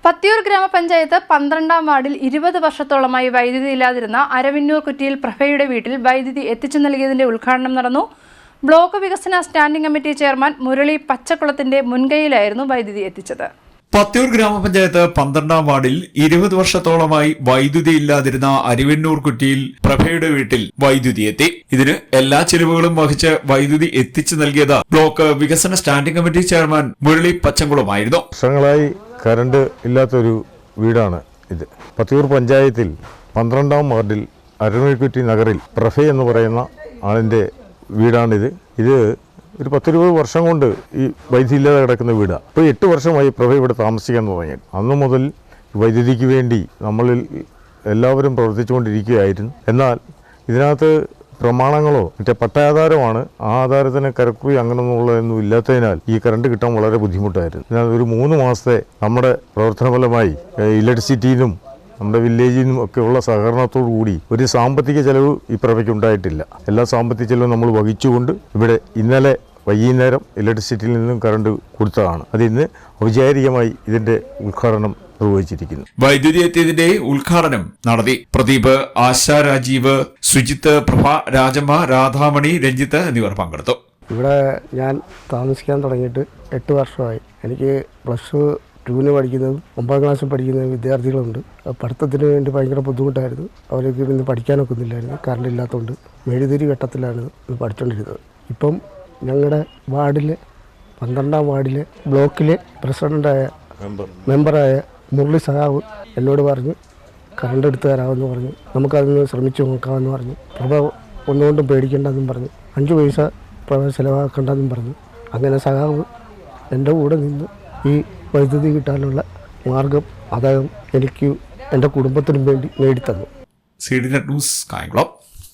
പത്തിയൂർ ഗ്രാമപഞ്ചായത്ത് 12-ാം വാർഡിൽ 20 വർഷത്തോളമായി വൈദ്യുതി ഇല്ലാതിരുന്ന അരവിന്നൂർ കുറ്റിയിൽ പ്രഭയുടെ വീട്ടിൽ വൈദ്യുതി എത്തിച്ചു നൽകിയതിന്റെ ഉദ്ഘാടനം നടന്നു. ബ്ലോക്ക് വികസന സ്റ്റാൻഡിംഗ് കമ്മിറ്റി ചെയർമാൻ മുരളി പച്ചക്കുളത്തിന്റെ മുൻകൈയിലായിരുന്നു വൈദ്യുതി എത്തിച്ചത്. പത്തിയൂർ ഗ്രാമപഞ്ചായത്ത് 12-ാം വാർഡിൽ 20 വർഷത്തോളമായി വൈദ്യുതി ഇല്ലാതിരുന്ന അരവിന്നൂർ കുറ്റിയിൽ പ്രഭയുടെ വീട്ടിൽ വൈദ്യുതി എത്തി. ഇതിന് എല്ലാ ചെലവുകളും വഹിച്ച് വൈദ്യുതി എത്തിച്ചു നൽകിയത് ബ്ലോക്ക് വികസന സ്റ്റാൻഡിംഗ് കമ്മിറ്റി ചെയർമാൻ മുരളി പച്ചക്കുളമായിരുന്നു. വർഷങ്ങളായി കറണ്ട് ഇല്ലാത്തൊരു വീടാണ് ഇത്. പത്തിയൂർ പഞ്ചായത്തിൽ 12-ാം വാർഡിൽ അരവിന്നൂർ നഗറിൽ പ്രഭ എന്ന് പറയുന്ന ആളിൻ്റെ വീടാണിത്. ഇത് ഒരു 10-20 വർഷം കൊണ്ട് ഈ വൈദ്യുതി ഇല്ലാതെ കിടക്കുന്ന വീടാണ്. ഇപ്പോൾ 8 വർഷമായി പ്രഭ ഇവിടെ താമസിക്കാൻ തുടങ്ങി. അന്നു മുതൽ വൈദ്യുതിക്ക് വേണ്ടി നമ്മളിൽ എല്ലാവരും പ്രവർത്തിച്ചുകൊണ്ടിരിക്കുകയായിരുന്നു. എന്നാൽ ഇതിനകത്ത് പ്രമാണങ്ങളോ മറ്റേ പട്ടയാധാരമാണ്. ആ ആധാരത്തിന് കരക്കുറി അങ്ങനെയൊന്നുള്ളതൊന്നും ഇല്ലാത്തതിനാൽ ഈ കറണ്ട് കിട്ടാൻ വളരെ ബുദ്ധിമുട്ടായിരുന്നു. എന്നാൽ ഒരു 3 മാസത്തെ നമ്മുടെ പ്രവർത്തനഫലമായി ഇലക്ട്രിസിറ്റിയിൽ നിന്നും നമ്മുടെ വില്ലേജിൽ നിന്നും ഒക്കെയുള്ള സഹകരണത്തോടു കൂടി ഒരു സാമ്പത്തിക ചെലവ് ഈ പ്രഭയ്ക്ക് ഉണ്ടായിട്ടില്ല. എല്ലാ സാമ്പത്തിക ചെലവും നമ്മൾ വഹിച്ചുകൊണ്ട് ഇവിടെ ഇന്നലെ വൈകുന്നേരം ഇലക്ട്രിസിറ്റിയിൽ നിന്നും കറണ്ട് കൊടുത്തതാണ്. അതിന്ന് ഔപചാരികമായി ഇതിന്റെ ഉദ്ഘാടനം നിർവഹിച്ചിരിക്കുന്നു. വൈദ്യുതി എത്തിയതിന്റെ ഉദ്ഘാടനം നടത്തി. പ്രദീപ്, ആശ, രാജീവ്, സുജിത്ത്, പ്രഭ, രാജമ്മ, രാധാമണി, രഞ്ജിത്ത് എന്നിവർ പങ്കെടുത്തു. ഇവിടെ ഞാൻ താമസിക്കാൻ തുടങ്ങിയിട്ട് 8 വർഷമായി. എനിക്ക് +2 പഠിക്കുന്നതും 9ാം ക്ലാസ്സിൽ പഠിക്കുന്ന വിദ്യാർത്ഥികളുണ്ട്. പഠിത്തത്തിന് വേണ്ടി ഭയങ്കര ബുദ്ധിമുട്ടായിരുന്നു. അവർക്ക് ഇന്ന് പഠിക്കാനൊക്കെ ഒന്നുമില്ലായിരുന്നു. കറണ്ട് ഇല്ലാത്തതുകൊണ്ട് മെഴുതിരി ഘട്ടത്തിലാണ് ഇത് പഠിച്ചുകൊണ്ടിരുന്നത്. ഇപ്പം ഞങ്ങളുടെ വാർഡിലെ 12-ാം വാർഡിലെ ബ്ലോക്കിലെ പ്രസിഡൻ്റായ മെമ്പറായ മുരളി സഹാവ് എന്നോട് പറഞ്ഞു കറണ്ട് എടുത്തു തരാമെന്ന് പറഞ്ഞു. നമുക്കതൊന്ന് ശ്രമിച്ചു നോക്കാമെന്ന് പറഞ്ഞു. പ്രഭ ഒന്നുകൊണ്ടും പേടിക്കേണ്ടെന്നും പറഞ്ഞു. 5 പൈസ പ്രഭ ചിലവാക്കേണ്ടെന്നും പറഞ്ഞു. അങ്ങനെ സഹാവ് എൻ്റെ കൂടെ നിന്ന് ഈ വൈദ്യുതി കിട്ടാനുള്ള മാർഗം അദ്ദേഹം എനിക്ക് എൻ്റെ കുടുംബത്തിനും വേണ്ടി നേടിത്തന്നു. CDNet news, Kayamkulam.